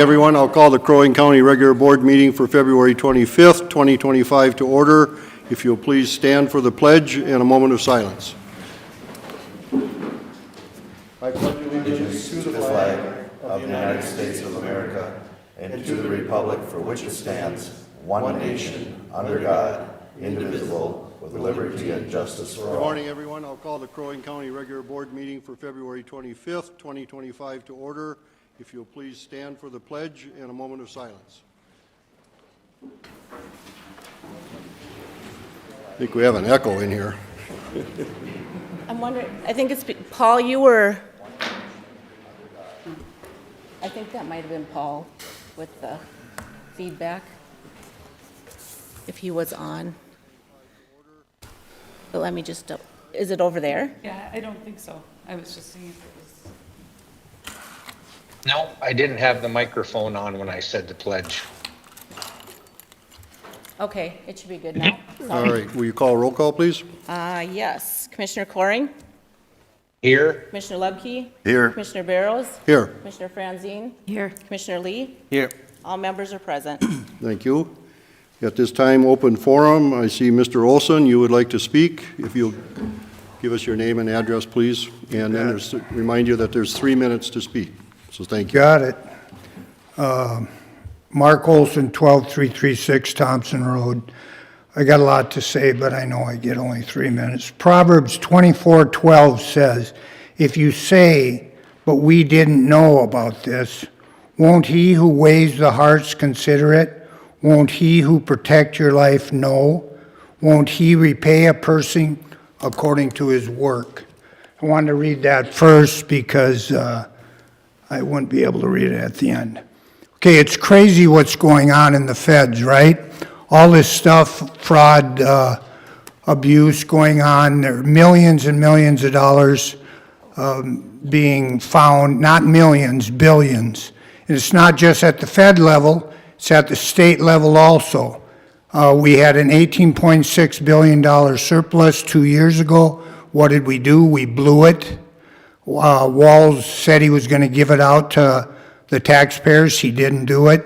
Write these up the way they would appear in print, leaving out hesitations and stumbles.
Everyone, I'll call the Crow Wing County Regular Board meeting for February 25th, 2025 to order. If you'll please stand for the pledge and a moment of silence. I pledge allegiance to the flag of the United States of America and to the republic for which it stands, one nation, under God, indivisible, with liberty and justice for all. Good morning, everyone. I'll call the Crow Wing County Regular Board meeting for February 25th, 2025 to order. If you'll please stand for the pledge and a moment of silence. I think we have an echo in here. I'm wondering, I think it's, Paul, you were, I think that might have been Paul with the feedback, if he was on. But let me just, is it over there? Yeah, I don't think so. I was just seeing if it was. No, I didn't have the microphone on when I said the pledge. Okay, it should be good now. All right, will you call roll call, please? Yes, Commissioner Coring, Here, Commissioner Lubke, Here. Commissioner Barrows, Here. Commissioner Franzine, Here. Commissioner Lee, Here. all members are present. Thank you. At this time, open forum. I see Mr. Olson, you would like to speak. If you'll give us your name and address, please. And then remind you that there's 3 minutes to speak. So thank you. Got it. Mark Olson, 12336 Thompson Road. I got a lot to say, but I know I get only 3 minutes. Proverbs 24:12 says, if you say, but we didn't know about this, won't he who weighs the hearts consider it? Won't he who protect your life know? Won't he repay a person according to his work? I wanted to read that first because I wouldn't be able to read it at the end. Okay, it's crazy what's going on in the feds, right? All this stuff, fraud, abuse going on. There are millions and millions of dollars being found, not millions, billions. And it's not just at the Fed level, it's at the state level also. We had an $18.6 billion surplus 2 years ago. What did we do? We blew it. Walz said he was going to give it out to the taxpayers. He didn't do it.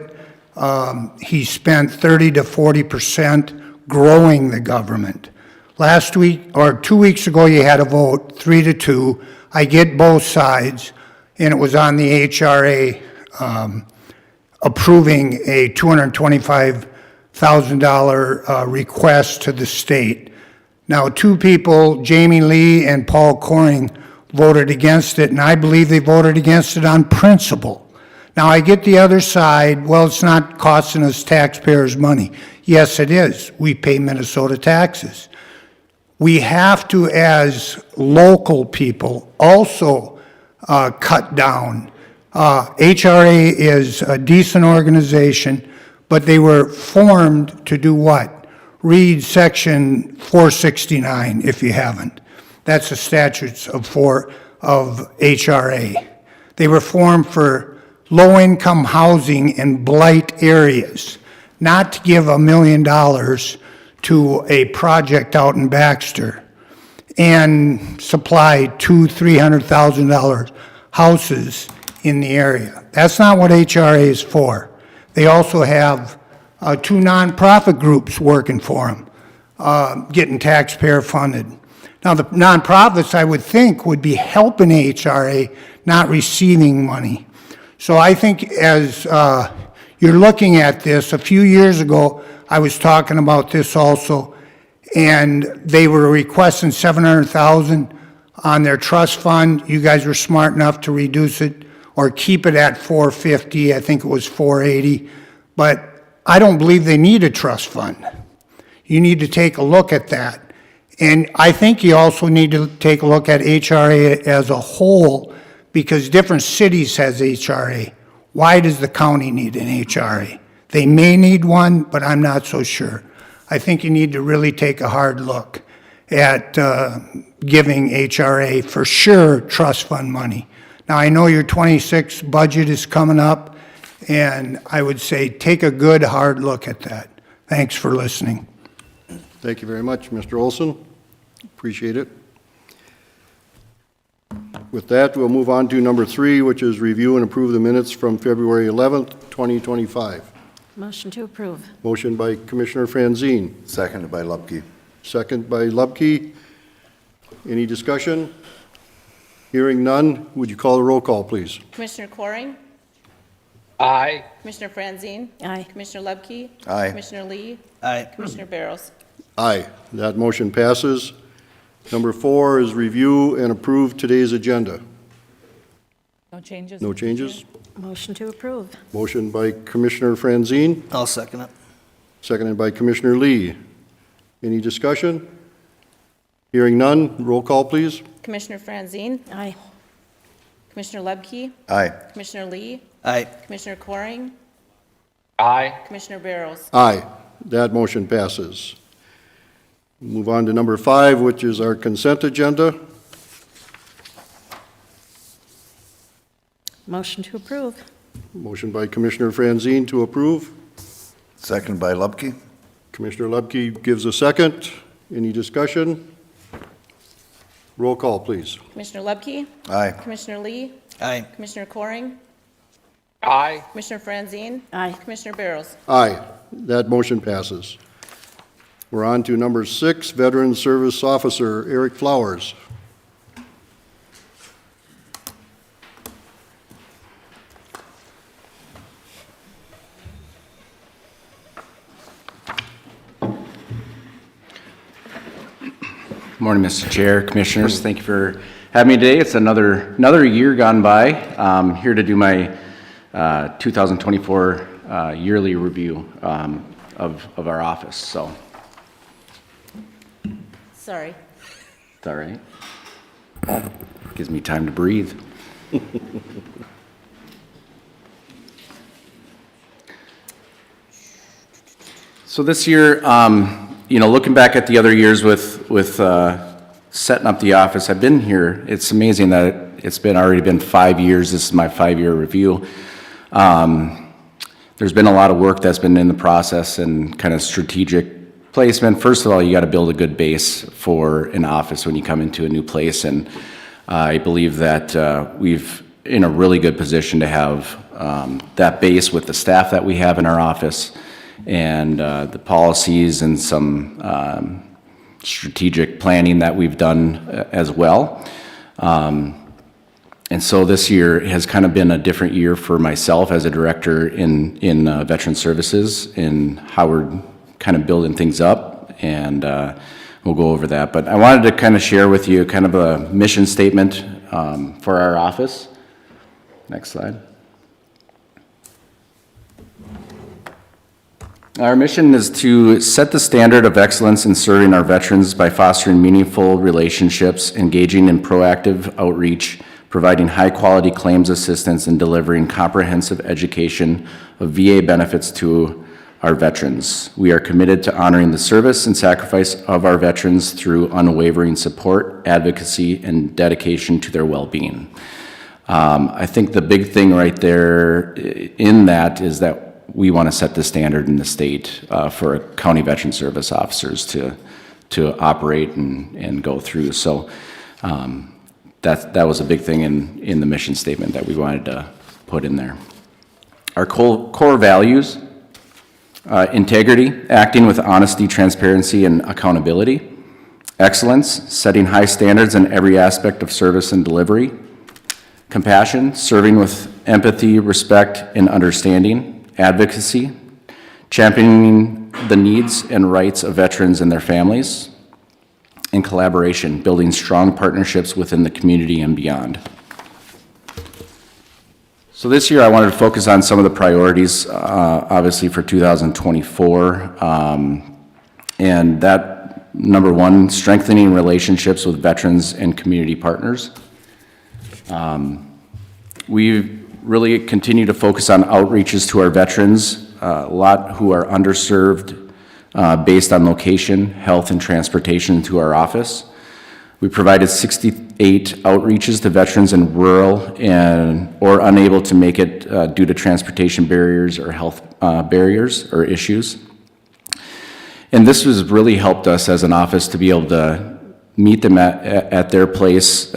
He spent 30 to 40% growing the government. Last week, or 2 weeks ago, you had a vote, 3-2. I get both sides, and it was on the HRA approving a $225,000 request to the state. Now, two people, Jamie Lee and Paul Coring, voted against it, and I believe they voted against it on principle. Now, I get the other side, well, it's not costing us taxpayers money. Yes, it is. We pay Minnesota taxes. We have to, as local people, also cut down. HRA is a decent organization, but they were formed to do what? Read section 469 if you haven't. That's the statutes of HRA. They were formed for low-income housing in blight areas, not to give $1 million to a project out in Baxter and supply $200,000-$300,000 houses in the area. That's not what HRA is for. They also have two nonprofit groups working for them, getting taxpayer funded. Now, the nonprofits, I would think, would be helping HRA, not receiving money. So I think as you're looking at this, a few years ago, I was talking about this also, and they were requesting $700,000 on their trust fund. You guys were smart enough to reduce it or keep it at $450. I think it was $480. But I don't believe they need a trust fund. You need to take a look at that. And I think you also need to take a look at HRA as a whole, because different cities has HRA. Why does the county need an HRA? They may need one, but I'm not so sure. I think you need to really take a hard look at giving HRA for sure trust fund money. Now, I know your 26 budget is coming up, and I would say take a good hard look at that. Thanks for listening. Thank you very much, Mr. Olson. Appreciate it. With that, we'll move on to number 3, which is review and approve the minutes from February 11th, 2025. Motion to approve. Motion by Commissioner Franzine, Seconded by Lupke. second by Lubke. Any discussion? Hearing none, would you call the roll call, please? Commissioner Coring, Aye. Commissioner Franzine, Aye. Commissioner Lubke, Aye. Commissioner Lee, Aye. Commissioner Barrows. Aye, that motion passes. Number 4 is review and approve today's agenda. No changes? No changes? Motion to approve. Motion by Commissioner Franzine, I'll second it. seconded by Commissioner Lee. Any discussion? Hearing none, roll call, please. Commissioner Franzine, Aye. Commissioner Lubke, Aye. Commissioner Lee, Aye. Commissioner Coring, Aye. Commissioner Barrows. Aye, that motion passes. Move on to number 5, which is our consent agenda. Motion to approve. Motion by Commissioner Franzine to approve. Seconded by Lupke. Commissioner Lubke gives a second. Any discussion? Roll call, please. Commissioner Lubke, Aye. Commissioner Lee, Aye. Commissioner Coring, Aye. Commissioner Franzine, Aye. Commissioner Barrows. Aye, that motion passes. We're on to number 6, Veteran Service Officer Eric Flowers. Morning, Mr. Chair, Commissioners. Thank you for having me today. It's another year gone by. Here to do my 2024 yearly review of our office. So, Sorry. it's all right. Gives me time to breathe. So this year, looking back at the other years with setting up the office, I've been here. It's amazing that it's already been 5 years. This is my 5-year review. There's been a lot of work that's been in the process and kind of strategic placement. First of all, you got to build a good base for an office when you come into a new place, and I believe that we've in a really good position to have that base with the staff that we have in our office, and the policies and some strategic planning that we've done as well. And so this year has kind of been a different year for myself as a director in Veteran Services, in how we're kind of building things up, and we'll go over that. But I wanted to kind of share with you kind of a mission statement for our office. Next slide. Our mission is to set the standard of excellence in serving our veterans by fostering meaningful relationships, engaging in proactive outreach, providing high-quality claims assistance, and delivering comprehensive education of VA benefits to our veterans. We are committed to honoring the service and sacrifice of our veterans through unwavering support, advocacy, and dedication to their well-being. I think the big thing right there in that is that we want to set the standard in the state for county veteran service officers to operate and go through. So that was a big thing in the mission statement that we wanted to put in there. Our core values: integrity, acting with honesty, transparency, and accountability; excellence, setting high standards in every aspect of service and delivery; compassion, serving with empathy, respect, and understanding; advocacy, championing the needs and rights of veterans and their families; and collaboration, building strong partnerships within the community and beyond. So this year I wanted to focus on some of the priorities, obviously for 2024, and that, number one, strengthening relationships with veterans and community partners. We really continue to focus on outreaches to our veterans, a lot who are underserved based on location, health, and transportation to our office. We provided 68 outreaches to veterans in rural or unable to make it due to transportation barriers or health barriers or issues. And this has really helped us as an office to be able to meet them at their place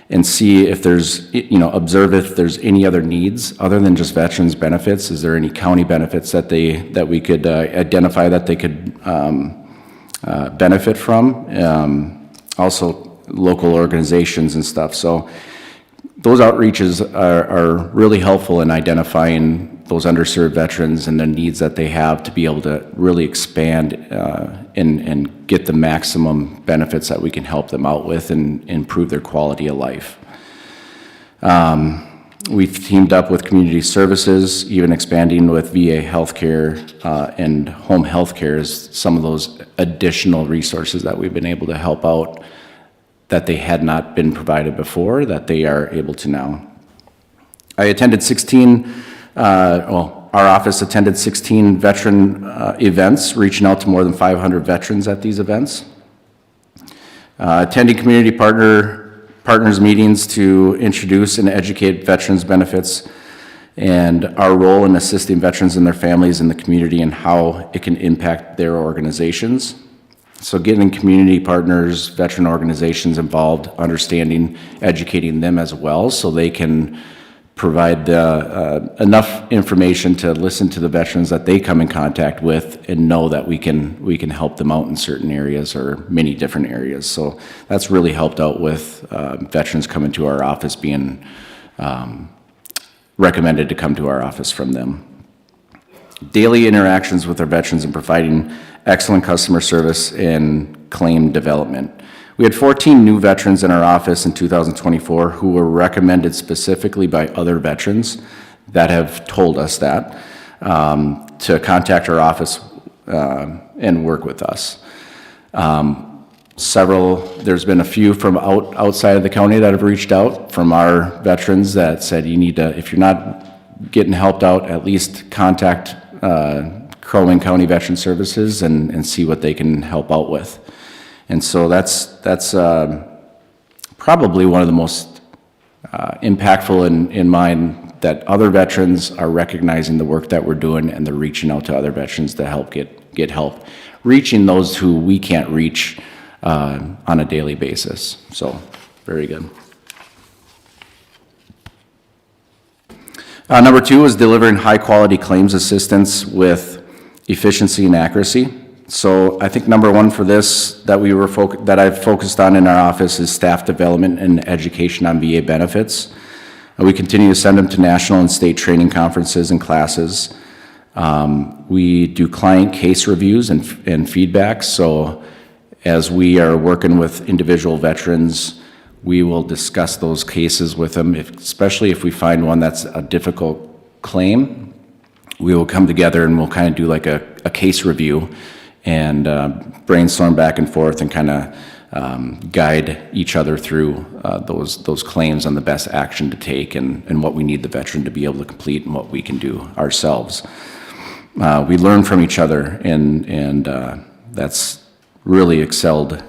and see if there's, observe if there's any other needs other than just veterans benefits. Is there any county benefits that we could identify that they could benefit from? Also, local organizations and stuff. So those outreaches are really helpful in identifying those underserved veterans and the needs that they have to be able to really expand and get the maximum benefits that we can help them out with and improve their quality of life. We've teamed up with community services, even expanding with VA healthcare and home healthcare is some of those additional resources that we've been able to help out that they had not been provided before, that they are able to now. I attended our office attended 16 veteran events, reaching out to more than 500 veterans at these events. Attending community partners meetings to introduce and educate veterans benefits and our role in assisting veterans and their families in the community and how it can impact their organizations. So getting community partners, veteran organizations involved, understanding, educating them as well so they can provide enough information to listen to the veterans that they come in contact with and know that we can help them out in certain areas or many different areas. So that's really helped out with veterans coming to our office being recommended to come to our office from them. Daily interactions with our veterans and providing excellent customer service and claim development. We had 14 new veterans in our office in 2024 who were recommended specifically by other veterans that have told us that to contact our office and work with us. There's been a few from outside of the county that have reached out from our veterans that said you need to, if you're not getting helped out, at least contact Crow Wing County Veteran Services and see what they can help out with. And so that's probably one of the most impactful in mind, that other veterans are recognizing the work that we're doing and they're reaching out to other veterans to help get help, reaching those who we can't reach on a daily basis. So very good. Number 2 is delivering high quality claims assistance with efficiency and accuracy. So I think number 1 for this that I've focused on in our office is staff development and education on VA benefits. We continue to send them to national and state training conferences and classes. We do client case reviews and feedback. So as we are working with individual veterans, we will discuss those cases with them, especially if we find one that's a difficult claim. We will come together and we'll kind of do like a case review and brainstorm back and forth and kind of guide each other through those claims on the best action to take and what we need the veteran to be able to complete and what we can do ourselves. We learn from each other and that's really excelled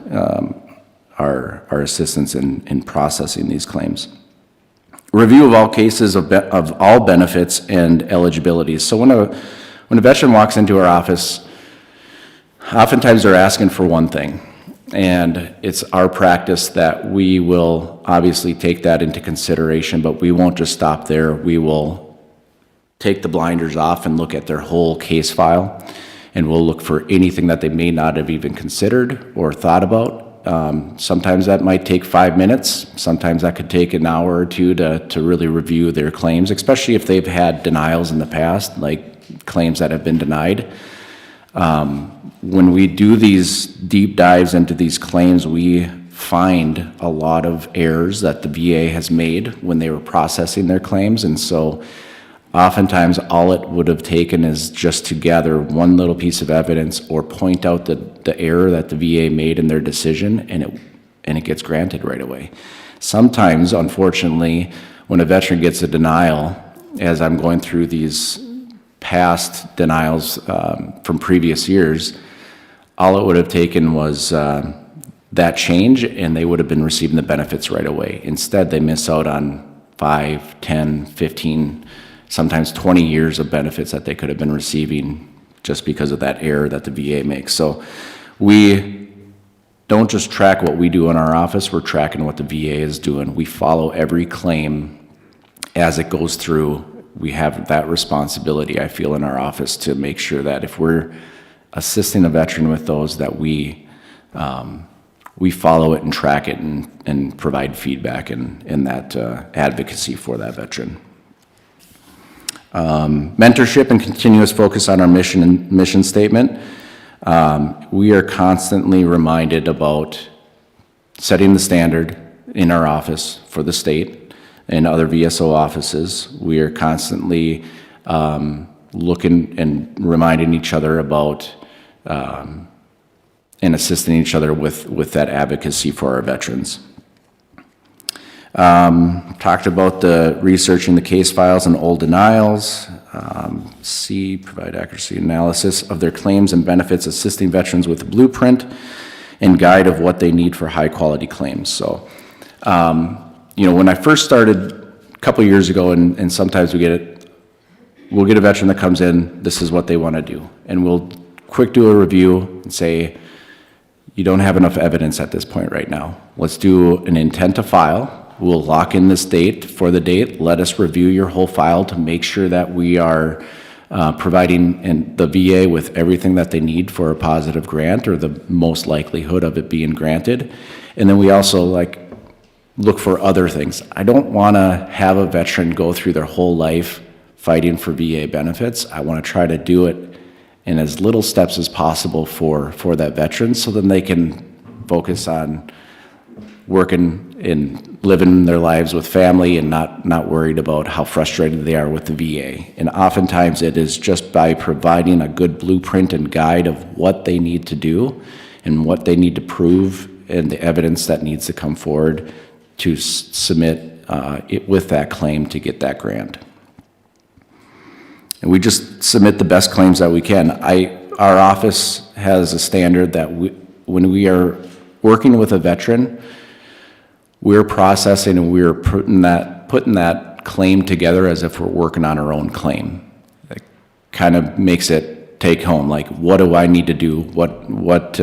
our assistance in processing these claims. Review of all cases of all benefits and eligibilities. So when a veteran walks into our office, oftentimes they're asking for one thing, and it's our practice that we will obviously take that into consideration, but we won't just stop there. We will take the blinders off and look at their whole case file, and we'll look for anything that they may not have even considered or thought about. Sometimes that might take 5 minutes. Sometimes that could take an hour or two to really review their claims, especially if they've had denials in the past, like claims that have been denied. When we do these deep dives into these claims, we find a lot of errors that the VA has made when they were processing their claims. And so oftentimes all it would have taken is just to gather one little piece of evidence or point out the error that the VA made in their decision, and it gets granted right away. Sometimes, unfortunately, when a veteran gets a denial, as I'm going through these past denials from previous years, all it would have taken was that change and they would have been receiving the benefits right away. Instead, they miss out on 5, 10, 15, sometimes 20 years of benefits that they could have been receiving just because of that error that the VA makes. So we don't just track what we do in our office, we're tracking what the VA is doing. We follow every claim as it goes through. We have that responsibility, I feel, in our office to make sure that if we're assisting a veteran with those, that we follow it and track it and provide feedback and that advocacy for that veteran. Mentorship and continuous focus on our mission statement. We are constantly reminded about setting the standard in our office for the state and other VSO offices. We are constantly looking and reminding each other about and assisting each other with that advocacy for our veterans. Talked about the researching the case files and old denials. C, provide accuracy analysis of their claims and benefits, assisting veterans with a blueprint and guide of what they need for high quality claims. So, when I first started a couple years ago, and sometimes we'll get a veteran that comes in, this is what they want to do. And we'll quick do a review and say, you don't have enough evidence at this point right now. Let's do an intent to file. We'll lock in this date for the date. Let us review your whole file to make sure that we are providing the VA with everything that they need for a positive grant or the most likelihood of it being granted. And then we also look for other things. I don't want to have a veteran go through their whole life fighting for VA benefits. I want to try to do it in as little steps as possible for that veteran, so then they can focus on working and living their lives with family and not worried about how frustrated they are with the VA. And oftentimes it is just by providing a good blueprint and guide of what they need to do and what they need to prove and the evidence that needs to come forward to submit it with that claim to get that grant. And we just submit the best claims that we can. Our office has a standard that when we are working with a veteran, we're processing and we're putting that claim together as if we're working on our own claim. It kind of makes it take home, like, what do I need to do? What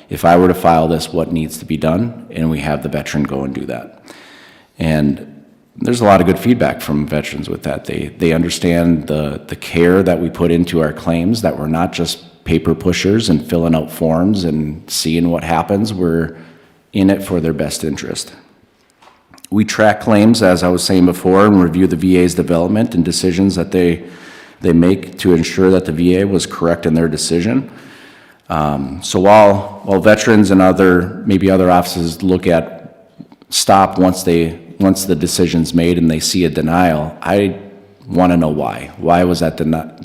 if I were to file this, what needs to be done? And we have the veteran go and do that. And there's a lot of good feedback from veterans with that. They understand the care that we put into our claims, that we're not just paper pushers and filling out forms and seeing what happens. We're in it for their best interest. We track claims, as I was saying before, and review the VA's development and decisions that they make to ensure that the VA was correct in their decision. So while veterans and maybe other offices stop once the decision's made and they see a denial, I want to know why. Why was that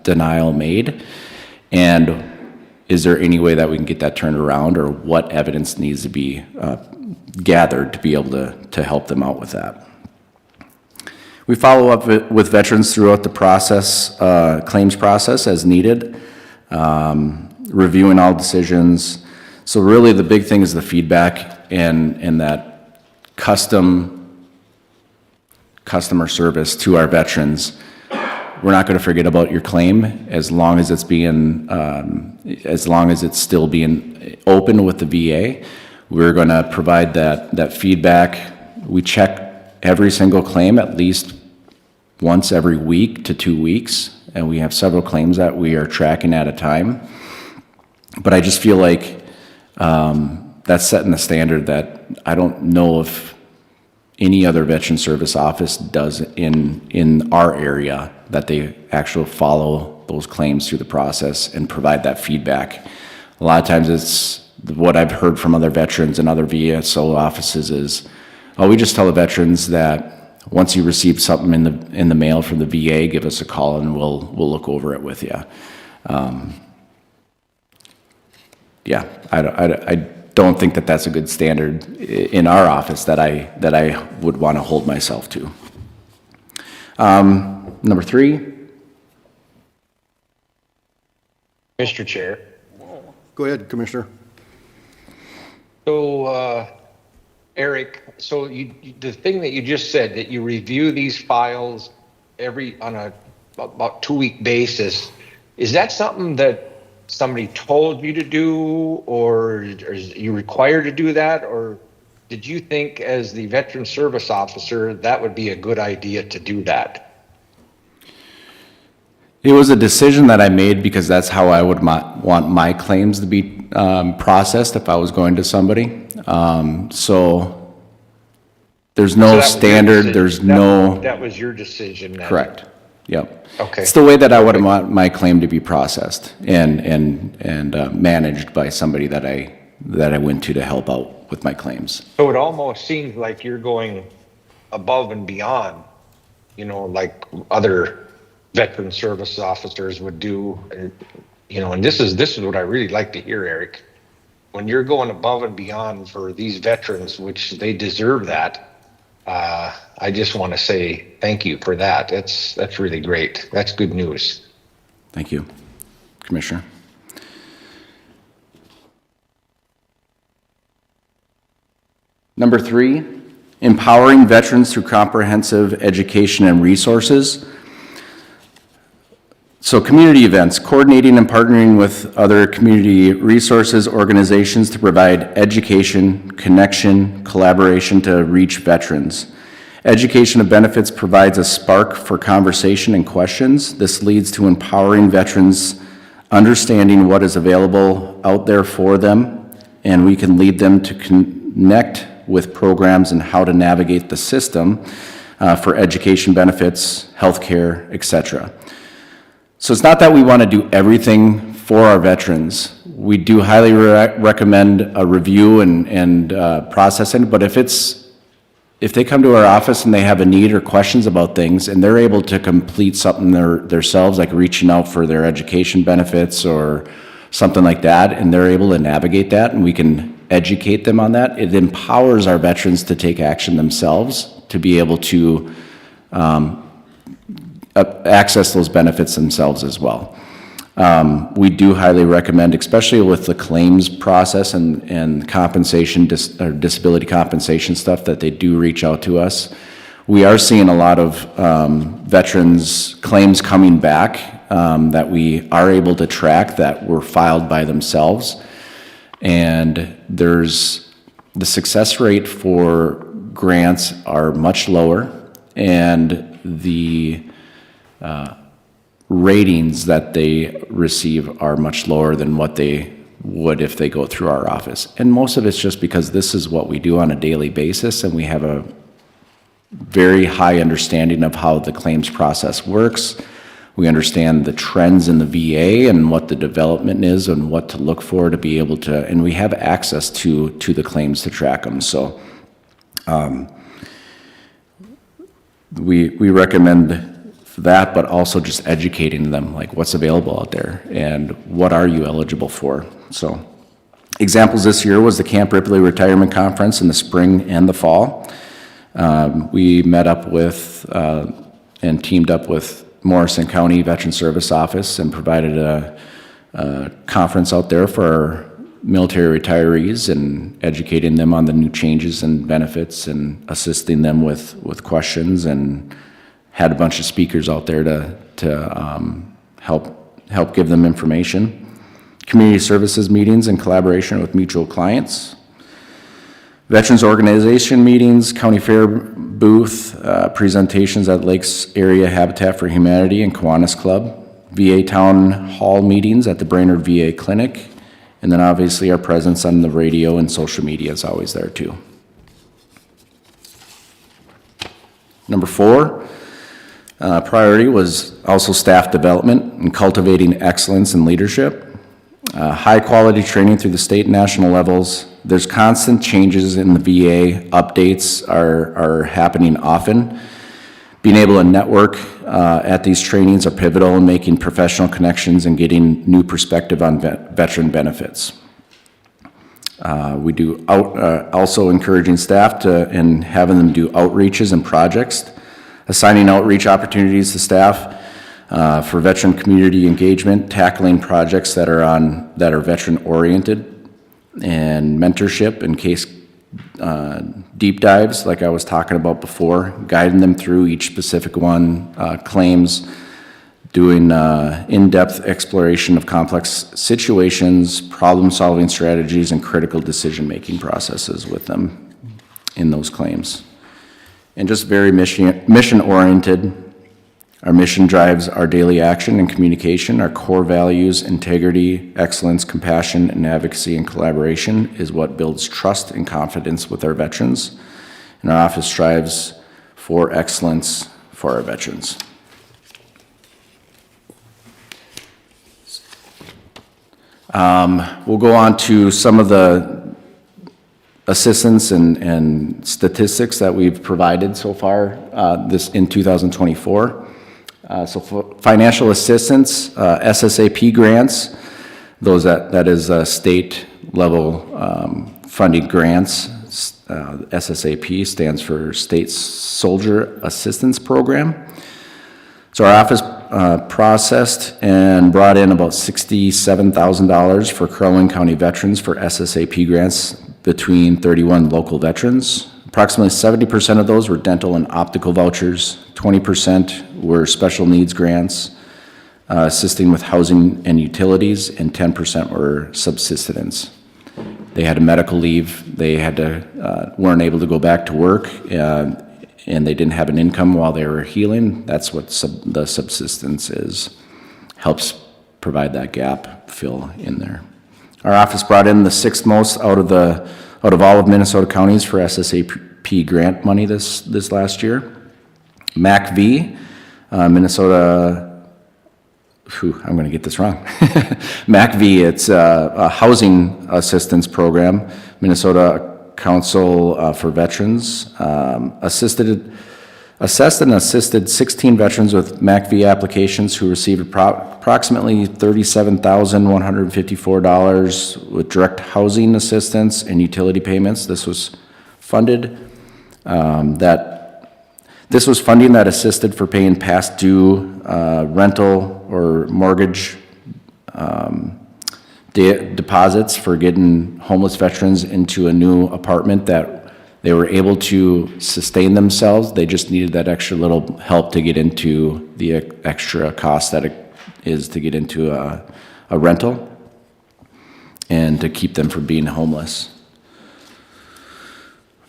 denial made? And is there any way that we can get that turned around, or what evidence needs to be gathered to be able to help them out with that? We follow up with veterans throughout the process, claims process as needed, reviewing all decisions. So really the big thing is the feedback and that customer service to our veterans. We're not going to forget about your claim as long as it's still being open with the VA. We're going to provide that feedback. We check every single claim at least once every week to 2 weeks, and we have several claims that we are tracking at a time. But I just feel like that's setting the standard that I don't know if any other veteran service office does in our area, that they actually follow those claims through the process and provide that feedback. A lot of times it's what I've heard from other veterans and other VSO offices is, we just tell the veterans that once you receive something in the mail from the VA, give us a call and we'll look over it with you. I don't think that that's a good standard in our office that I would want to hold myself to. Number 3. Mr. Chair. Go ahead, Commissioner. So, Eric, the thing that you just said, that you review these files on a about 2-week basis, is that something that somebody told you to do, or are you required to do that? Or did you think as the veteran service officer, that would be a good idea to do that? It was a decision that I made because that's how I would want my claims to be processed if I was going to somebody. So there's So no that was your standard, decision. there's That- no, That was your decision then? correct, yep. Okay. It's the way that I would want my claim to be processed and managed by somebody that I went to help out with my claims. So it almost seems like you're going above and beyond, you know, like other veteran service officers would do. And, you know, and this is what I really like to hear, Eric. When you're going above and beyond for these veterans, which they deserve that, I just want to say thank you for that. That's really great. That's good news. Thank you, Commissioner. Number 3, empowering veterans through comprehensive education and resources. So community events, coordinating and partnering with other community resources, organizations to provide education, connection, collaboration to reach veterans. Education of benefits provides a spark for conversation and questions. This leads to empowering veterans, understanding what is available out there for them, and we can lead them to connect with programs and how to navigate the system for education benefits, healthcare, etc. So it's not that we want to do everything for our veterans. We do highly recommend a review and processing, but if they come to our office and they have a need or questions about things and they're able to complete something themselves, like reaching out for their education benefits or something like that, and they're able to navigate that and we can educate them on that, it empowers our veterans to take action themselves to be able to access those benefits themselves as well. We do highly recommend, especially with the claims process and compensation, or disability compensation stuff, that they do reach out to us. We are seeing a lot of veterans' claims coming back that we are able to track that were filed by themselves. And the success rate for grants are much lower, and the ratings that they receive are much lower than what they would if they go through our office. And most of it's just because this is what we do on a daily basis, and we have a very high understanding of how the claims process works. We understand the trends in the VA and what the development is and what to look for to be able to, and we have access to the claims to track them. So we recommend that, but also just educating them, like what's available out there and what are you eligible for. So examples this year was the Camp Ripley Retirement Conference in the spring and the fall. We met up with and teamed up with Morrison County Veteran Service Office and provided a conference out there for our military retirees and educating them on the new changes and benefits and assisting them with questions, and had a bunch of speakers out there to help give them information. Community services meetings in collaboration with mutual clients. Veterans organization meetings, county fair booth, presentations at Lakes Area Habitat for Humanity and Kiwanis Club, VA town hall meetings at the Brainerd VA Clinic, and then obviously our presence on the radio and social media is always there too. Number 4, priority was also staff development and cultivating excellence in leadership. High quality training through the state and national levels. There's constant changes in the VA. Updates are happening often. Being able to network at these trainings are pivotal in making professional connections and getting new perspective on veteran benefits. We do also encouraging staff and having them do outreaches and projects, assigning outreach opportunities to staff for veteran community engagement, tackling projects that are veteran oriented, and mentorship in case deep dives like I was talking about before, guiding them through each specific one, claims, doing in-depth exploration of complex situations, problem-solving strategies, and critical decision-making processes with them in those claims. And just very mission-oriented. Our mission drives our daily action and communication. Our core values, integrity, excellence, compassion, and advocacy and collaboration is what builds trust and confidence with our veterans. And our office strives for excellence for our veterans. We'll go on to some of the assistance and statistics that we've provided so far this in 2024. So for financial assistance, SSAP grants, those that is state level funded grants. SSAP stands for State Soldier Assistance Program. So our office processed and brought in about $67,000 for Crow Wing County veterans for SSAP grants between 31 local veterans. Approximately 70% of those were dental and optical vouchers, 20% were special needs grants, assisting with housing and utilities, and 10% were subsistence. They had a medical leave, they had to, weren't able to go back to work, and they didn't have an income while they were healing. That's what the subsistence is. Helps provide that gap fill in there. Our office brought in the sixth most out of all of Minnesota counties for SSAP grant money this last year. MACV, Minnesota, I'm going to get this wrong. MACV, it's a housing assistance program. Minnesota Council for Veterans assessed and assisted 16 veterans with MACV applications who received approximately $37,154 with direct housing assistance and utility payments. This was funded this was funding that assisted for paying past due rental or mortgage deposits for getting homeless veterans into a new apartment that they were able to sustain themselves. They just needed that extra little help to get into the extra cost that it is to get into a rental and to keep them from being homeless.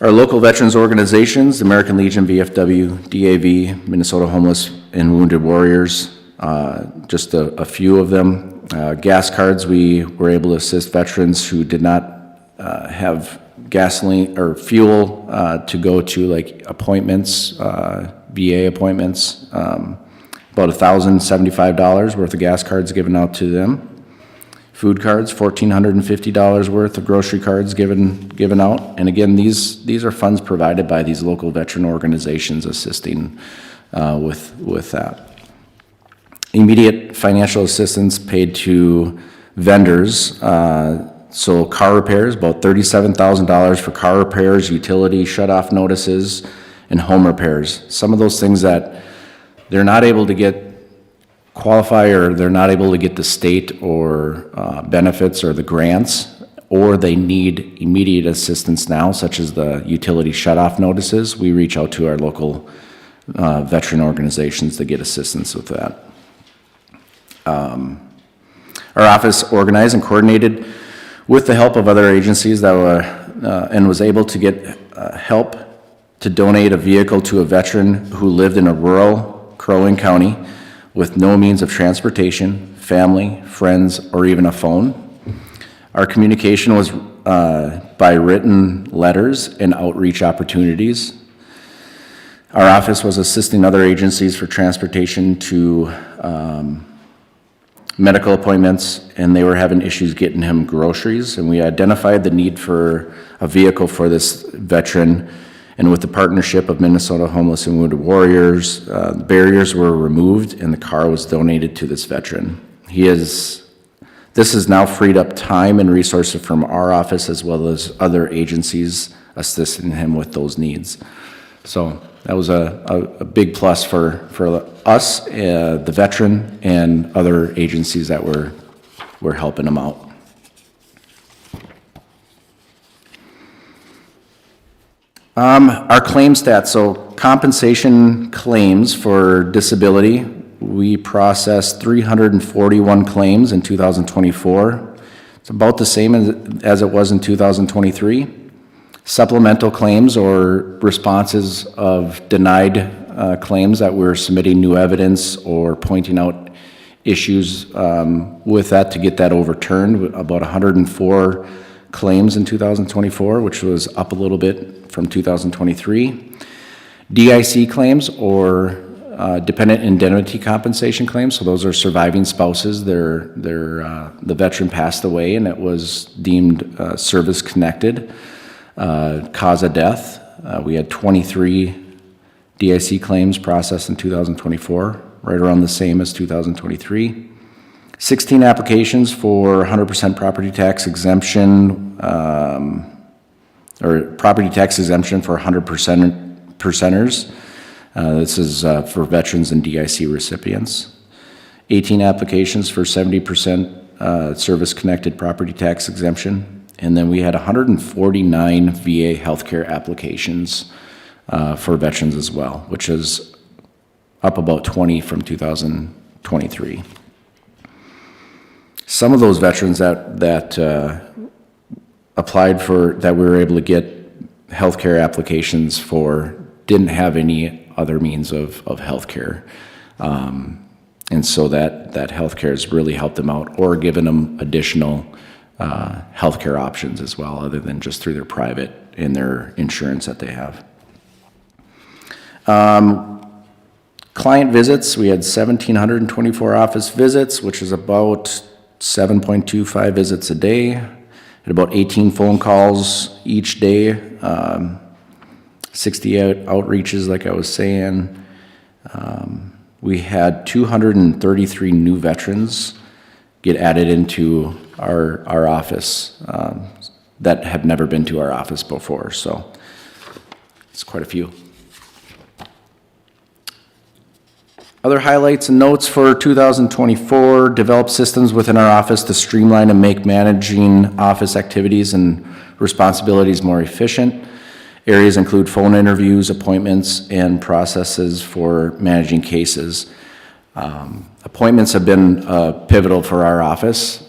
Our local veterans organizations, American Legion, VFW, DAV, Minnesota Homeless and Wounded Warriors, just a few of them. Gas cards, we were able to assist veterans who did not have gasoline or fuel to go to like appointments, VA appointments, about $1,075 worth of gas cards given out to them. Food cards, $1,450 worth of grocery cards given out. And again, these are funds provided by these local veteran organizations assisting with that. Immediate financial assistance paid to vendors. So car repairs, about $37,000 for car repairs, utility shut-off notices, and home repairs. Some of those things that they're not able to get qualify or they're not able to get the state or benefits or the grants, or they need immediate assistance now, such as the utility shut-off notices. We reach out to our local veteran organizations to get assistance with that. Our office organized and coordinated with the help of other agencies that were and was able to get help to donate a vehicle to a veteran who lived in a rural Crow Wing County with no means of transportation, family, friends, or even a phone. Our communication was by written letters and outreach opportunities. Our office was assisting other agencies for transportation to medical appointments, and they were having issues getting him groceries, and we identified the need for a vehicle for this veteran, and with the partnership of Minnesota Homeless and Wounded Warriors, barriers were removed and the car was donated to this veteran. This has now freed up time and resources from our office as well as other agencies assisting him with those needs. So that was a big plus for us, the veteran, and other agencies that were helping him out. Our claim stats, so compensation claims for disability we processed 341 claims in 2024. It's about the same as it was in 2023. Supplemental claims or responses of denied claims that we're submitting new evidence or pointing out issues with that to get that overturned, about 104 claims in 2024, which was up a little bit from 2023. DIC claims or dependent indemnity compensation claims, so those are surviving spouses. The veteran passed away and it was deemed service-connected cause of death. We had 23 DIC claims processed in 2024, right around the same as 2023. 16 applications for 100% property tax exemption, or property tax exemption for 100%ers. This is for veterans and DIC recipients. 18 applications for 70% service-connected property tax exemption. And then we had 149 VA healthcare applications for veterans as well, which is up about 20 from 2023. Some of those veterans that applied for, that we were able to get healthcare applications for, didn't have any other means of healthcare. And so that healthcare has really helped them out or given them additional healthcare options as well, other than just through their private and their insurance that they have. Client visits, we had 1,724 office visits, which is about 7.25 visits a day. Had about 18 phone calls each day, 60 outreaches, like I was saying. We had 233 new veterans get added into our office that have never been to our office before, so it's quite a few. Other highlights and notes for 2024: develop systems within our office to streamline and make managing office activities and responsibilities more efficient. Areas include phone interviews, appointments, and processes for managing cases. Appointments have been pivotal for our office.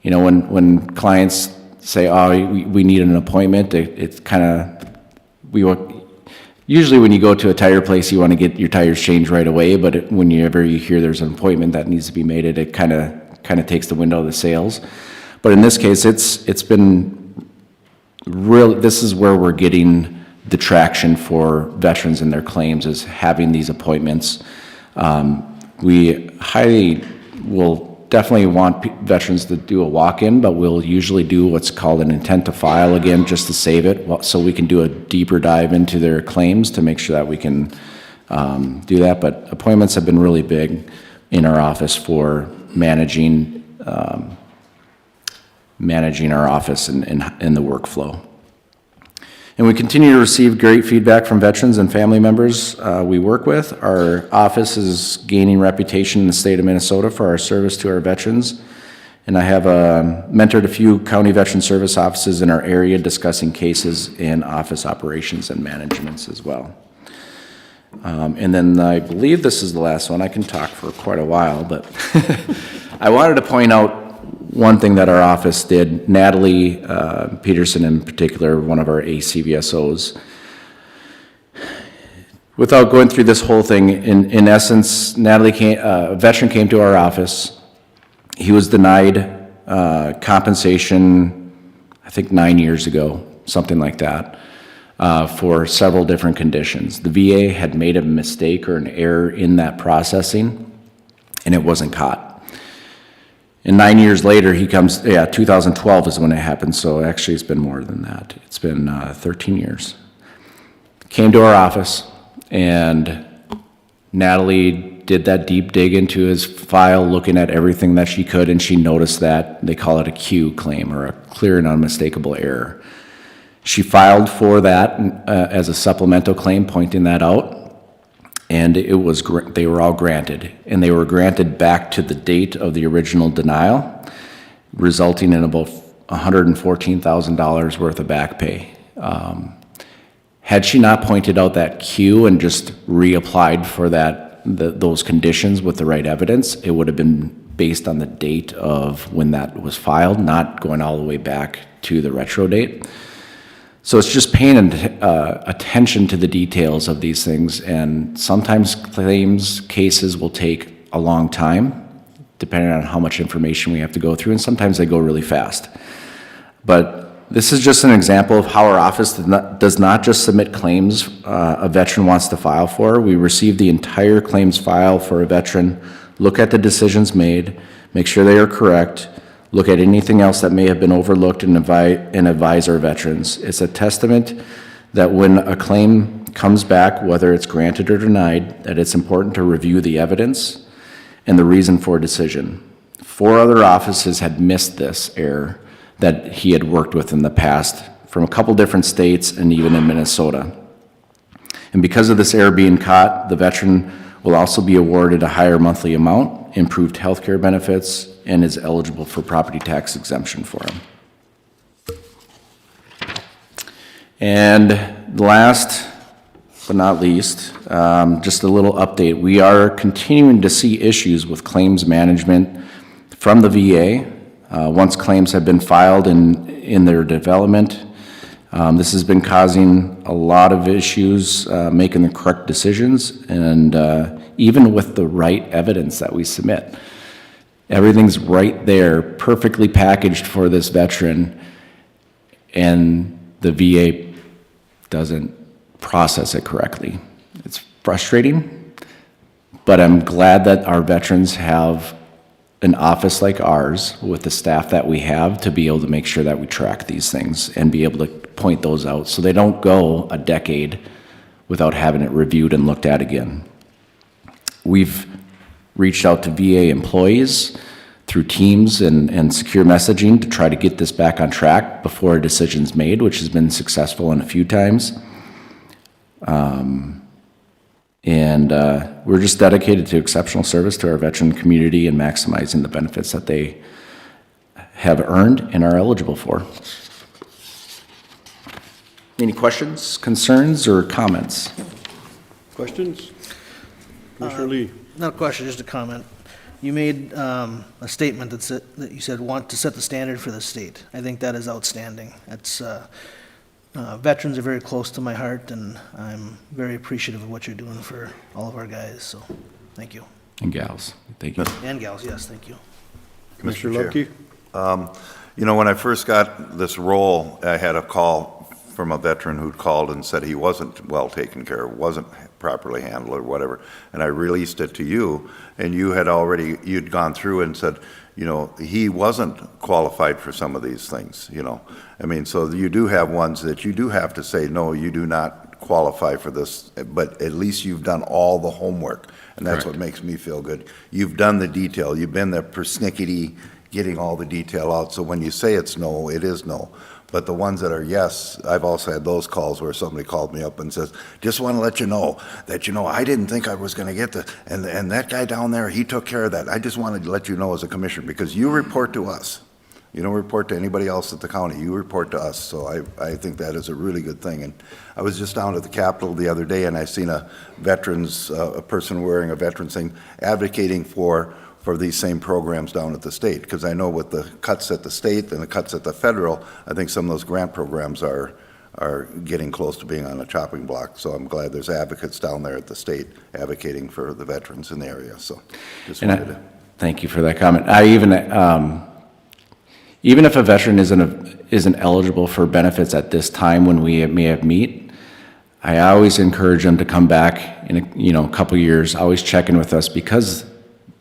You know, when clients say, oh, we need an appointment, it's kind of, usually when you go to a tire place, you want to get your tires changed right away, but whenever you hear there's an appointment that needs to be made, it kind of takes the wind out of the sails. But in this case, it's been real. This is where we're getting the traction for veterans and their claims, is having these appointments. We highly will definitely want veterans to do a walk-in, but we'll usually do what's called an intent to file, again, just to save it, so we can do a deeper dive into their claims to make sure that we can do that. But appointments have been really big in our office for managing our office and the workflow. And we continue to receive great feedback from veterans and family members we work with. Our office is gaining reputation in the state of Minnesota for our service to our veterans. And I have mentored a few county veteran service offices in our area discussing cases and office operations and managements as well. And then I believe this is the last one. I can talk for quite a while, but I wanted to point out one thing that our office did. Natalie Peterson in particular, one of our ACVSOs. Without going through this whole thing, in essence, a veteran came to our office. He was denied compensation, I think 9 years ago, something like that, for several different conditions. The VA had made a mistake or an error in that processing, and it wasn't caught. And 9 years later, he comes, 2012 is when it happened, so actually it's been more than that. It's been 13 years. Came to our office, and Natalie did that deep dig into his file, looking at everything that she could, and she noticed that they call it a Q claim, or a clear and unmistakable error. She filed for that as a supplemental claim, pointing that out. And they were all granted, and they were granted back to the date of the original denial, resulting in about $114,000 worth of back pay. Had she not pointed out that Q and just reapplied for that those conditions with the right evidence, it would have been based on the date of when that was filed, not going all the way back to the retro date. So it's just paying attention to the details of these things, and sometimes cases will take a long time, depending on how much information we have to go through, and sometimes they go really fast. But this is just an example of how our office does not just submit claims a veteran wants to file for. We receive the entire claims file for a veteran, look at the decisions made, make sure they are correct, look at anything else that may have been overlooked, and advise our veterans. It's a testament that when a claim comes back, whether it's granted or denied, that it's important to review the evidence and the reason for a decision. 4 other offices had missed this error that he had worked with in the past from a couple different states and even in Minnesota. And because of this error being caught, the veteran will also be awarded a higher monthly amount, improved health care benefits, and is eligible for property tax exemption for him. And last but not least, just a little update. We are continuing to see issues with claims management from the VA. Once claims have been filed in their development, this has been causing a lot of issues making the correct decisions, and even with the right evidence that we submit. Everything's right there, perfectly packaged for this veteran, and the VA doesn't process it correctly. It's frustrating, but I'm glad that our veterans have an office like ours with the staff that we have to be able to make sure that we track these things and be able to point those out so they don't go a decade without having it reviewed and looked at again. We've reached out to VA employees through Teams and secure messaging to try to get this back on track before a decision's made, which has been successful in a few times. We're just dedicated to exceptional service to our veteran community and maximizing the benefits that they have earned and are eligible for. Any questions, concerns, or comments? Questions? Commissioner Lee? Not a question, just a comment. You made a statement that you said want to set the standard for the state. I think that is outstanding. It's veterans are very close to my heart, and I'm very appreciative of what you're doing for all of our guys. So, thank you. And gals, thank you. And gals, yes, thank you. Commissioner Chair. Lupke? You know, when I first got this role, I had a call from a veteran who'd called and said he wasn't well taken care of, wasn't properly handled or whatever, and I released it to you, and you'd gone through and said, you know, he wasn't qualified for some of these things, you know. I mean, so you do have ones that you do have to say, no, you do not qualify for this, but at least you've done all the homework, and that's what makes me feel good. You've done the detail, you've been there persnickety, getting all the detail out, so when you say it's no, it is no. But the ones that are yes, I've also had those calls where somebody called me up and says, just want to let you know that, you know, I didn't think I was going to get this, and that guy down there, he took care of that. I just wanted to let you know as a commissioner, because you report to us. You don't report to anybody else at the county. You report to us. So I think that is a really good thing. And I was just down at the Capitol the other day, and I seen a person wearing a veterans thing advocating for these same programs down at the state, because I know with the cuts at the state and the cuts at the federal, I think some of those grant programs are getting close to being on a chopping block. So I'm glad there's advocates down there at the state advocating for the veterans in the area. So just wanted to. Thank you for that comment. Even if a veteran isn't eligible for benefits at this time when we may have meet, I always encourage them to come back in a couple years, always check in with us, because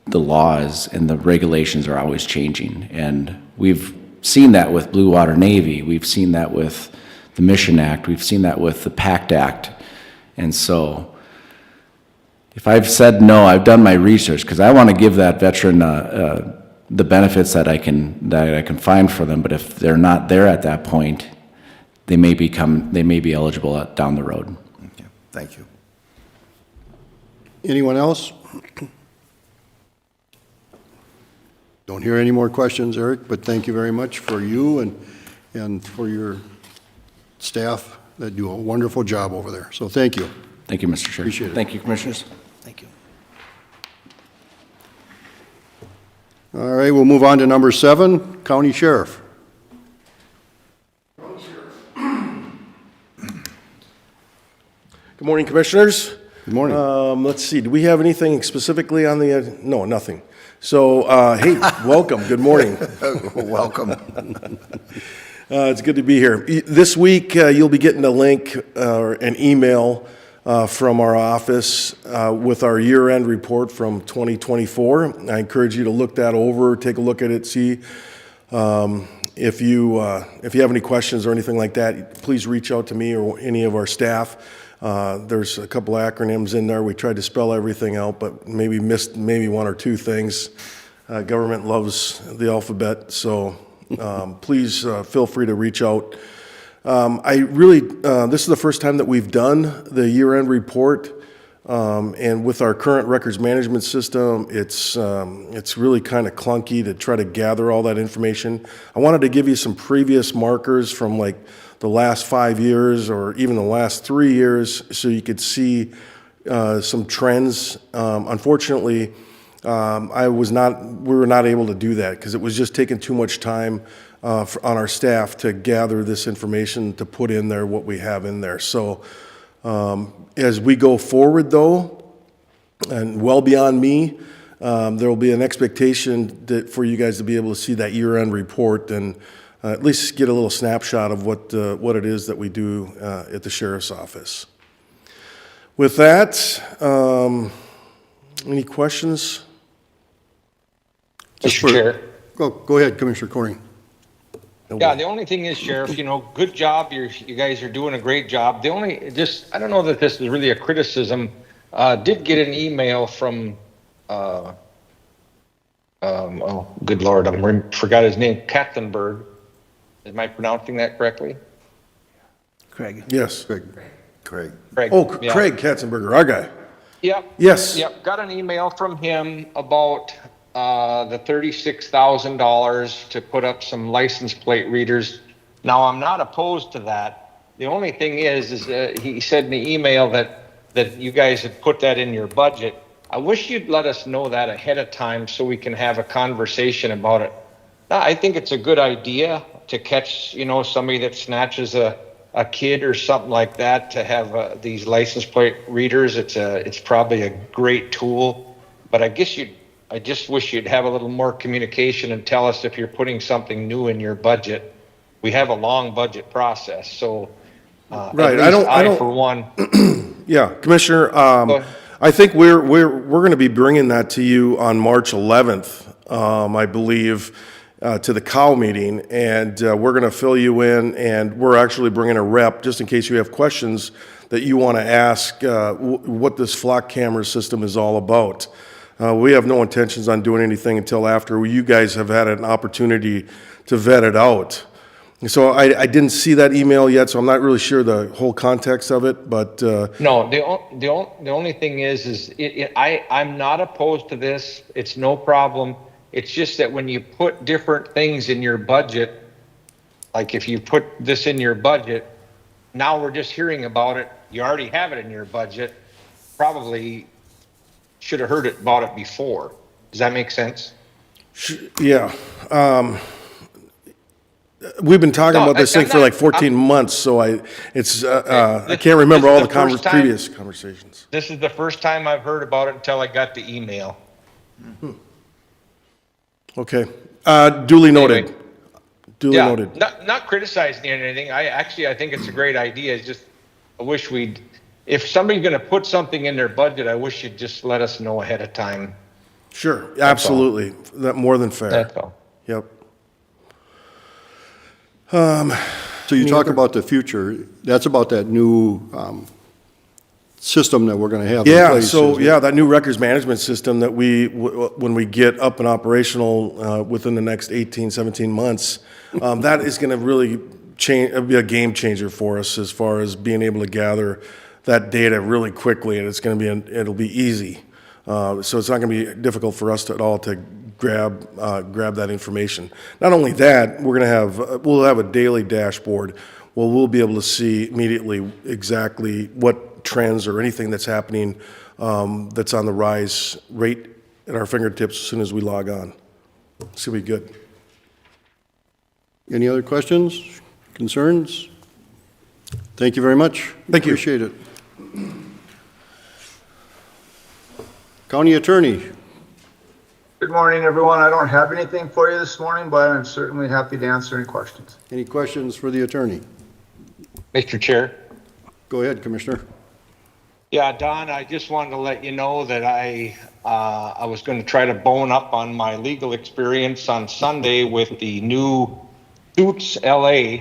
the laws and the regulations are always changing. And we've seen that with Blue Water Navy. We've seen that with the Mission Act. We've seen that with the PACT Act. And so if I've said no, I've done my research, because I want to give that veteran the benefits that I can find for them. But if they're not there at that point, they may be eligible down the road. Okay. Thank you. Anyone else? Don't hear any more questions, Eric, but thank you very much for you and for your staff that do a wonderful job over there. So thank you. Thank you, Mr. Chair. Appreciate it. Thank you, Commissioners. Thank you. All right, we'll move on to number 7, County Sheriff. Good morning, Commissioners. Good morning. Let's see, do we have anything specifically on the, no, nothing. So, hey, welcome, good morning. Welcome. It's good to be here. This week, you'll be getting a link or an email from our office with our year-end report from 2024. I encourage you to look that over, take a look at it, see if you have any questions or anything like that, please reach out to me or any of our staff. There's a couple acronyms in there. We tried to spell everything out, but maybe missed maybe one or two things. Government loves the alphabet, so please feel free to reach out. This is the first time that we've done the year-end report, and with our current records management system, it's really kind of clunky to try to gather all that information. I wanted to give you some previous markers from like the last 5 years or even the last 3 years so you could see some trends. Unfortunately, we were not able to do that because it was just taking too much time on our staff to gather this information to put in there what we have in there. So as we go forward though, and well beyond me, there will be an expectation for you guys to be able to see that year-end report and at least get a little snapshot of what it is that we do at the Sheriff's Office. With that, any questions? Mr. Chair. Go ahead, Commissioner Corning. Yeah, the only thing is, Sheriff, good job. You guys are doing a great job. I don't know that this is really a criticism. Did get an email from, oh, good Lord, forgot his name, Katzenberg. Am I pronouncing that correctly? Craig. Yes. Craig. Oh, yeah. Craig Katzenberger, our guy. Yep. Yes. Yep, got an email from him about the $36,000 to put up some license plate readers. Now, I'm not opposed to that. The only thing is he said in the email that you guys had put that in your budget. I wish you'd let us know that ahead of time so we can have a conversation about it. I think it's a good idea to catch, somebody that snatches a kid or something like that to have these license plate readers. It's probably a great tool, but I just wish you'd have a little more communication and tell us if you're putting something new in your budget. We have a long budget process, so Right. at least I for one. Yeah, Commissioner, I think we're going to be bringing that to you on March 11th, I believe, to the COW meeting, and we're going to fill you in, and we're actually bringing a rep, just in case you have questions that you want to ask what this flock camera system is all about. We have no intentions on doing anything until after you guys have had an opportunity to vet it out. So I didn't see that email yet, so I'm not really sure the whole context of it, but... No, the only thing is I'm not opposed to this. It's no problem. It's just that when you put different things in your budget, like if you put this in your budget, now we're just hearing about it. You already have it in your budget. Probably should have heard about it before. Does that make sense? Yeah. We've been talking about this thing for like 14 months, so I can't remember all the previous conversations. This is the first time I've heard about it until I got the email. Okay. Duly noted. Anyway. Duly noted. Not criticizing you or anything. I think it's a great idea. It's just, I wish if somebody's going to put something in their budget, I wish you'd just let us know ahead of time. Sure, absolutely. That more than fair. That's all. Yep. So you talk about the future, that's about that new system that we're going to have in Yeah, place. so, isn't it? yeah, that new records management system that when we get up and operational within the next 18, 17 months, that is going to really be a game changer for us as far as being able to gather that data really quickly, and it'll be easy. So it's not going to be difficult for us at all to grab that information. Not only that, we'll have a daily dashboard where we'll be able to see immediately exactly what trends or anything that's happening that's on the rise right at our fingertips as soon as we log on. It's going to be good. Any other questions, concerns? Thank you very much. Thank you. Appreciate it. County Attorney. Good morning, everyone. I don't have anything for you this morning, but I'm certainly happy to answer any questions. Any questions for the attorney? Mr. Chair? Go ahead, Commissioner. Yeah, Don, I just wanted to let you know that I was going to try to bone up on my legal experience on Sunday with the new Suits LA.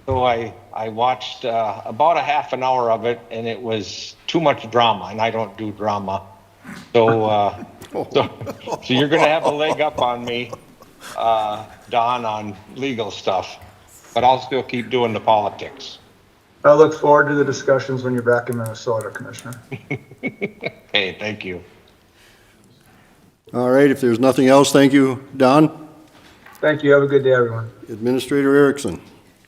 So I watched about a half an hour of it, and it was too much drama, and I don't do drama. So so you're going to have a leg up on me, Don, on legal stuff, but I'll still keep doing the politics. I look forward to the discussions when you're back in Minnesota, Commissioner. Hey, thank you. All right, if there's nothing else, thank you, Don. Thank you. Have a good day, everyone. Administrator Erickson.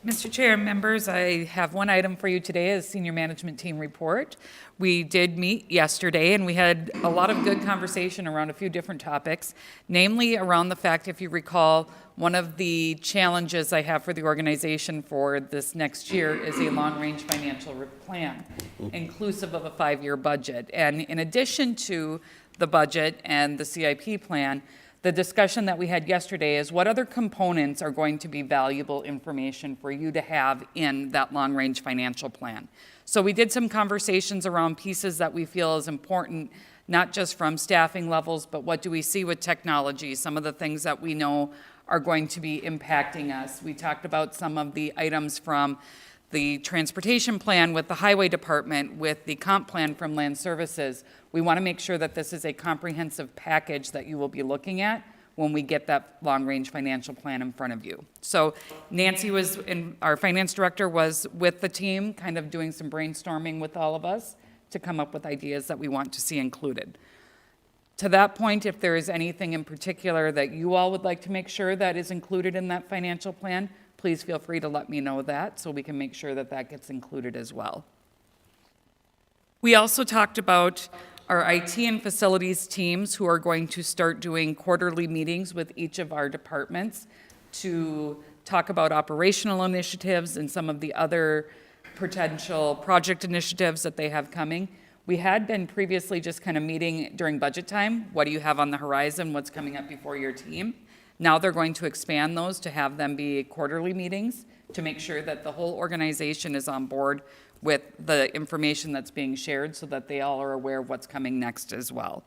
Mr. Chair, members, I have one item for you today as Senior Management Team report. We did meet yesterday, and we had a lot of good conversation around a few different topics, namely around the fact, if you recall, one of the challenges I have for the organization for this next year is a long-range financial plan, inclusive of a 5-year budget. And in addition to the budget and the CIP plan, the discussion that we had yesterday is what other components are going to be valuable information for you to have in that long-range financial plan. So we did some conversations around pieces that we feel is important, not just from staffing levels, but what do we see with technology, some of the things that we know are going to be impacting us. We talked about some of the items from the transportation plan with the highway department, with the comp plan from land services. We want to make sure that this is a comprehensive package that you will be looking at when we get that long-range financial plan in front of you. So Nancy our finance director was with the team, kind of doing some brainstorming with all of us to come up with ideas that we want to see included. To that point, if there is anything in particular that you all would like to make sure that is included in that financial plan, please feel free to let me know that so we can make sure that that gets included as well. We also talked about our IT and facilities teams who are going to start doing quarterly meetings with each of our departments to talk about operational initiatives and some of the other potential project initiatives that they have coming. We had been previously just kind of meeting during budget time. What do you have on the horizon? What's coming up before your team? Now they're going to expand those to have them be quarterly meetings to make sure that the whole organization is on board with the information that's being shared so that they all are aware of what's coming next as well.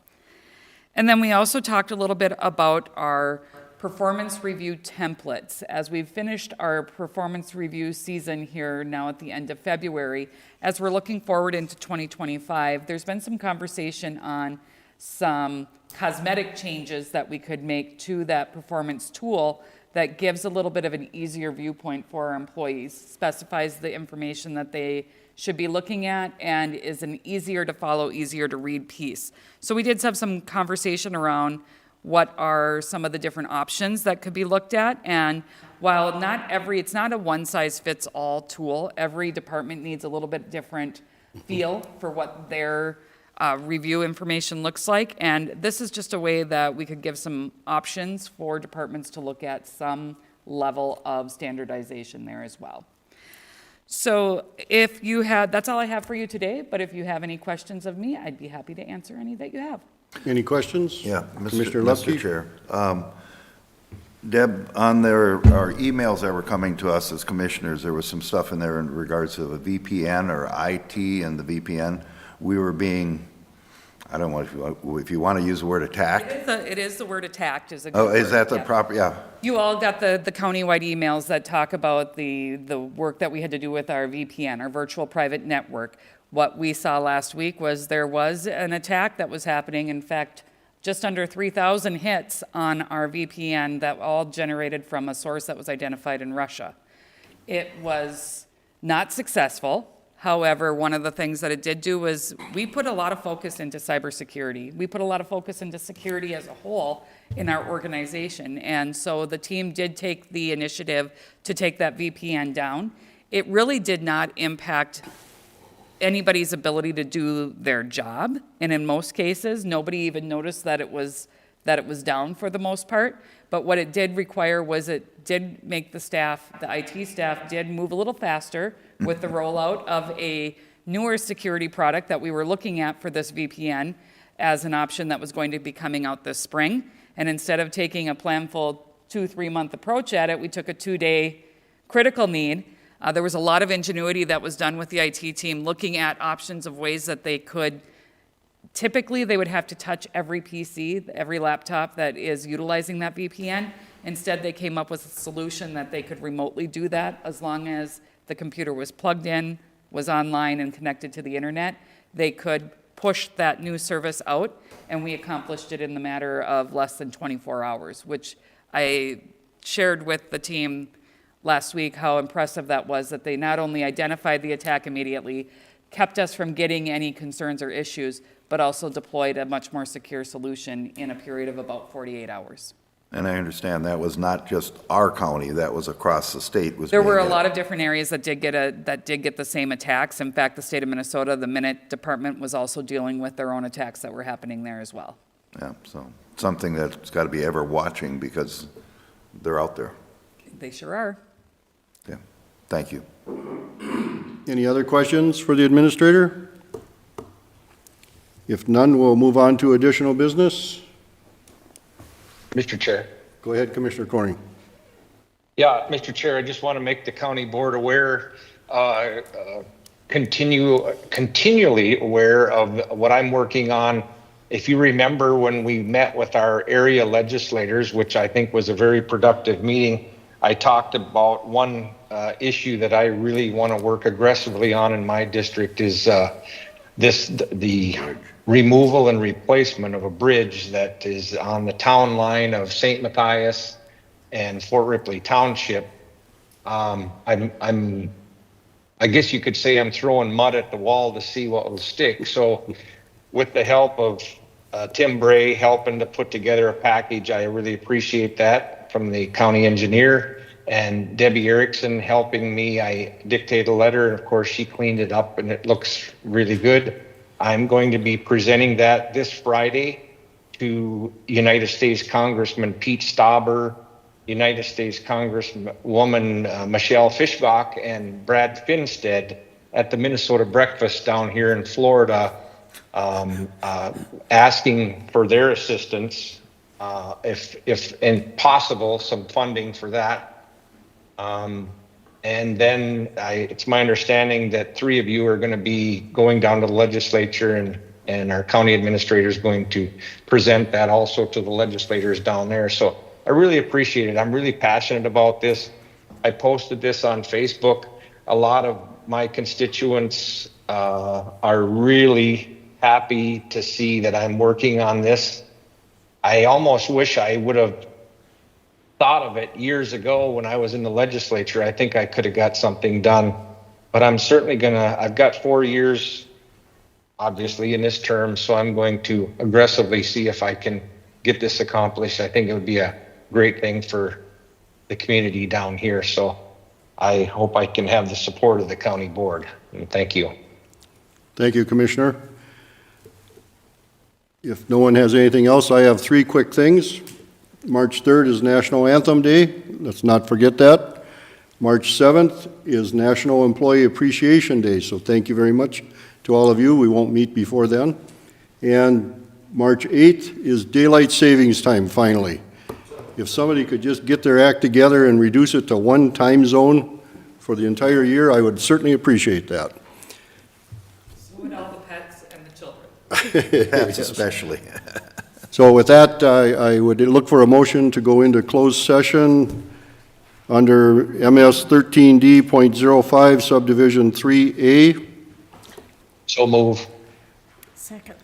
And then we also talked a little bit about our performance review templates. As we've finished our performance review season here now at the end of February, as we're looking forward into 2025, there's been some conversation on some cosmetic changes that we could make to that performance tool that gives a little bit of an easier viewpoint for our employees, specifies the information that they should be looking at, and is an easier to follow, easier to read piece. So we did have some conversation around what are some of the different options that could be looked at. And while it's not a one-size-fits-all tool, every department needs a little bit different feel for what their review information looks like. And this is just a way that we could give some options for departments to look at some level of standardization there as well. So that's all I have for you today, but if you have any questions of me, I'd be happy to answer any that you have. Any questions? Yeah, Commissioner Mr. Lepke? Chair. Deb, on our emails that were coming to us as commissioners, there was some stuff in there in regards to the VPN or IT and the VPN. We were being, I don't know if you want to use the word attacked. It is the word attacked is a good Oh, is word, that the yeah. proper, yeah. You all got the countywide emails that talk about the work that we had to do with our VPN, our virtual private network. What we saw last week was there was an attack that was happening. In fact, just under 3,000 hits on our VPN that all generated from a source that was identified in Russia. It was not successful. However, one of the things that it did do was we put a lot of focus into cybersecurity. We put a lot of focus into security as a whole in our organization. And so the team did take the initiative to take that VPN down. It really did not impact anybody's ability to do their job. And in most cases, nobody even noticed that it was down for the most part. But what it did require was it did make the staff, the IT staff did move a little faster with the rollout of a newer security product that we were looking at for this VPN as an option that was going to be coming out this spring. And instead of taking a planful 2-3 month approach at it, we took a 2-day critical need. There was a lot of ingenuity that was done with the IT team looking at options of ways that they could. Typically, they would have to touch every PC, every laptop that is utilizing that VPN. Instead, they came up with a solution that they could remotely do that as long as the computer was plugged in, was online, and connected to the internet. They could push that new service out, and we accomplished it in the matter of less than 24 hours, which I shared with the team last week how impressive that was, that they not only identified the attack immediately, kept us from getting any concerns or issues, but also deployed a much more secure solution in a period of about 48 hours. And I understand that was not just our county, that was across the state. There were a lot of different areas that did get the same attacks. In fact, the state of Minnesota, the Minute Department was also dealing with their own attacks that were happening there as well. Yeah, so something that's got to be ever watching because they're out there. They sure are. Yeah, thank you. Any other questions for the administrator? If none, we'll move on to additional business. Mr. Chair. Go ahead, Commissioner Corning. Yeah, Mr. Chair, I just want to make the county board aware, continually aware of what I'm working on. If you remember when we met with our area legislators, which I think was a very productive meeting, I talked about one issue that I really want to work aggressively on in my district is the removal and replacement of a bridge that is on the town line of St. Matthias and Fort Ripley Township. I guess you could say I'm throwing mud at the wall to see what will stick. So with the help of Tim Bray helping to put together a package, I really appreciate that, from the county engineer, and Debbie Erickson helping me. I dictated a letter, and of course she cleaned it up and it looks really good. I'm going to be presenting that this Friday to United States Congressman Pete Stauber, United States Congresswoman Michelle Fischbach, and Brad Finstead at the Minnesota Breakfast down here in Florida, asking for their assistance, if possible, some funding for that. And then it's my understanding that 3 of you are going to be going down to the legislature, and our county administrator is going to present that also to the legislators down there. So I really appreciate it. I'm really passionate about this. I posted this on Facebook. A lot of my constituents are really happy to see that I'm working on this. I almost wish I would have thought of it years ago when I was in the legislature. I think I could have got something done, but I'm certainly I've got 4 years, obviously, in this term, so I'm going to aggressively see if I can get this accomplished. I think it would be a great thing for the community down here, so I hope I can have the support of the county board, and thank you. Thank you, Commissioner. If no one has anything else, I have 3 quick things. March 3rd is National Anthem Day. Let's not forget that. March 7th is National Employee Appreciation Day, so thank you very much to all of you. We won't meet before then. And March 8th is Daylight Savings Time, finally. If somebody could just get their act together and reduce it to 1 time zone for the entire year, I would certainly appreciate that. So would all the pets and the children. Pets especially. So with that, I would look for a motion to go into closed session under MS 13D.05 subdivision 3A. So move. Second.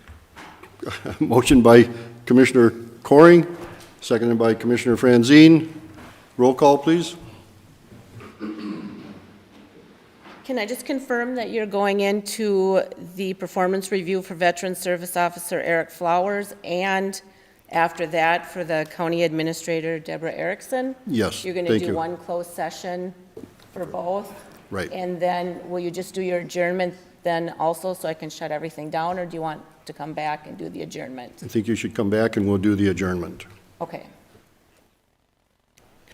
Motion by Commissioner Coring, seconded by Commissioner Franzine. Roll call, please. Can I just confirm that you're going into the performance review for Veteran Service Officer Eric Flowers, and after that for the County Administrator Deborah Erickson? Yes, You're going to thank do you. one closed session for both? Right. And then will you just do your adjournment then also, so I can shut everything down, or do you want to come back and do the adjournment? I think you should come back and we'll do the adjournment. Okay.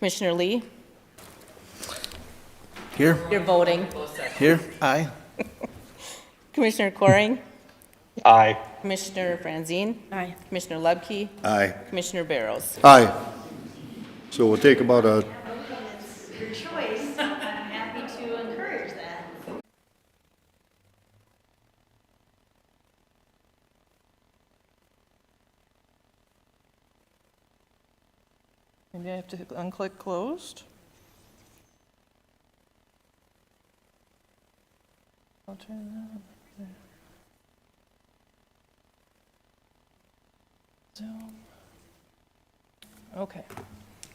Commissioner Lee, Here, you're voting. here, aye. Commissioner Coring, Aye. Commissioner Franzine, Aye. Commissioner Lubke, Aye. Commissioner Barrows. Aye. So we'll take about a, Your choice. I'm happy to encourage that. Maybe I have to unclick closed. I'll turn that. Zoom. Okay.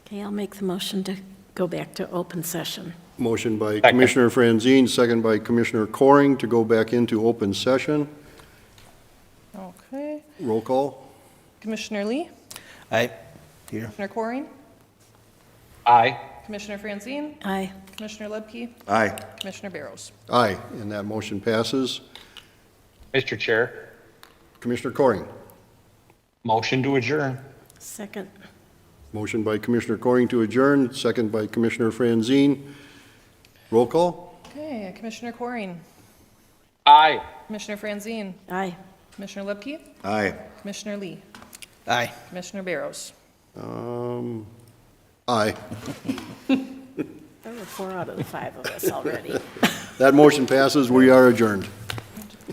Okay, I'll make the motion to go back to open session. motion by Commissioner Franzine, second by Commissioner Coring to go back into open session. Okay. Roll call. Commissioner Lee, Aye. Here. Commissioner Coring, Aye. Commissioner Franzine, Aye. Commissioner Lubke, Aye. Commissioner Barrows. Aye, and that motion passes. Mr. Chair, Commissioner Coring. motion to adjourn. Second. Motion by Commissioner Coring to adjourn, second by Commissioner Franzine. Roll call. Okay, Commissioner Coring, Aye. Commissioner Franzine, Aye. Commissioner Lubke, Aye. Commissioner Lee, Aye. Commissioner Barrows. Aye. There were 4 out of the 5 of us already. That motion passes. We are adjourned.